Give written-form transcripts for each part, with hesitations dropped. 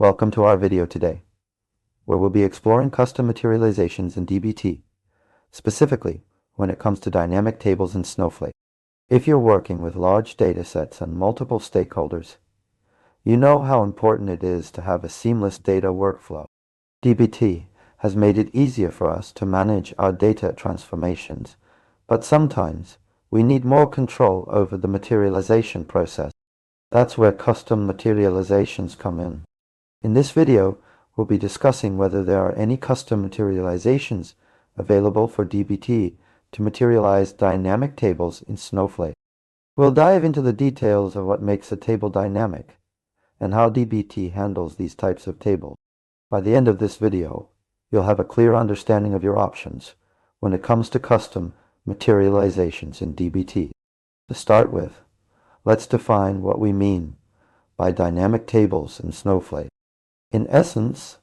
Welcome to our video today, where we'll be exploring custom materializations in dbt, specifically when it comes to dynamic tables in Snowflake. If you're working with large datasets and multiple stakeholders, you know how important it is to have a seamless data workflow. dbt has made it easier for us to manage our data transformations, but sometimes we need more control over the materialization process. That's where custom materializations come in. In this video, we'll be discussing whether there are any custom materializations available for dbt to materialize dynamic tables in Snowflake. We'll dive into the details of what makes a table dynamic and how dbt handles these types of tables. By the end of this video, you'll have a clear understanding of your options when it comes to custom materializations in dbt. To start with, let's define what we mean by dynamic tables in Snowflake. In essence,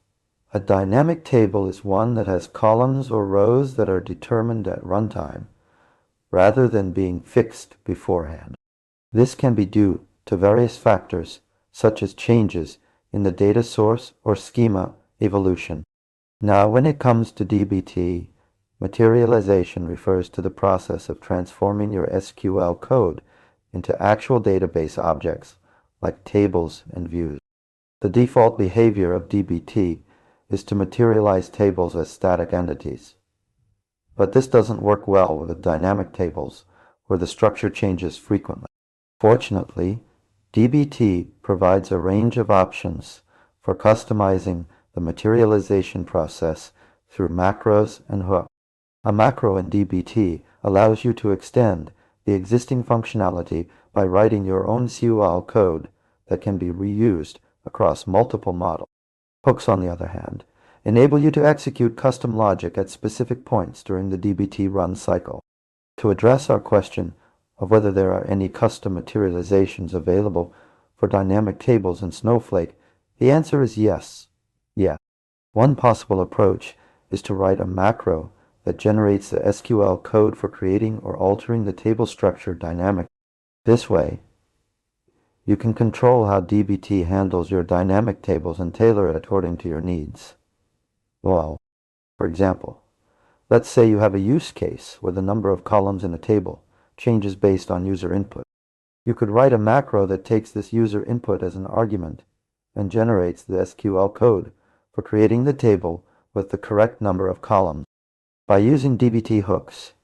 a dynamic table is one that has columns or rows that are determined at runtime, rather than being fixed beforehand. This can be due to various factors, such as changes in the data source or schema evolution. Now, when it comes to dbt, materialization refers to the process of transforming your SQL code into actual database objects, like tables and views. The default behavior of dbt is to materialize tables as static entities. But this doesn't work well with dynamic tables, where the structure changes frequently. Fortunately, dbt provides a range of options for customizing the materialization process through macros and hooks. A macro in dbt allows you to extend the existing functionality by writing your own CUL code that can be reused across multiple models. Hooks, on the other hand, enable you to execute custom logic at specific points during the dbt run cycle. To address our question of whether there are any custom materializations available for dynamic tables in Snowflake, the answer is yes. One possible approach is to write a macro that generates the SQL code for creating or altering the table structure dynamically. This way, you can control how dbt handles your dynamic tables and tailor it according to your needs. Well, for example, let's say you have a use case where the number of columns in a table changes based on user input. You could write a macro that takes this user input as an argument and generates the SQL code for creating the table with the correct number of columns. By using dbt hooks,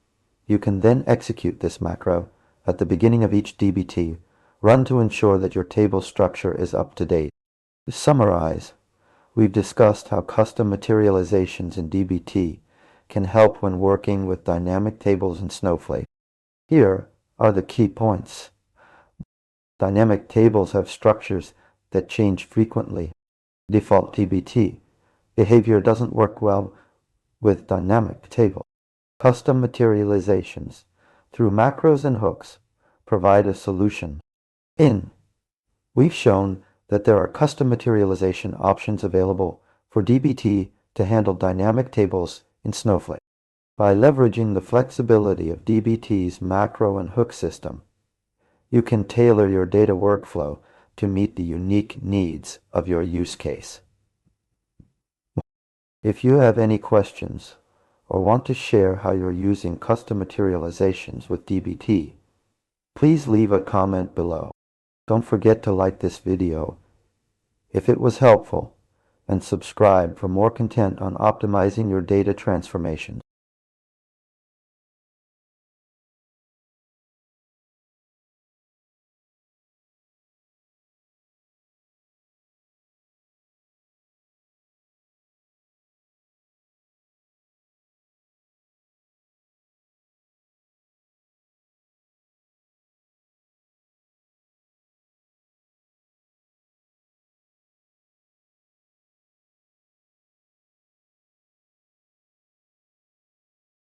you can then execute this macro at the beginning of each dbt run to ensure that your table structure is up to date. To summarize, we've discussed how custom materializations in dbt can help when working with dynamic tables in Snowflake. Here are the key points. Dynamic tables have structures that change frequently. Default dbt behavior doesn't work well with dynamic tables. Custom materializations through macros and hooks provide a solution. We've shown that there are custom materialization options available for dbt to handle dynamic tables in Snowflake. By leveraging the flexibility of dbt's macro and hook system, you can tailor your data workflow to meet the unique needs of your use case. If you have any questions or want to share how you're using custom materializations with dbt, please leave a comment below. Don't forget to like this video if it was helpful and subscribe for more content on optimizing your data transformations.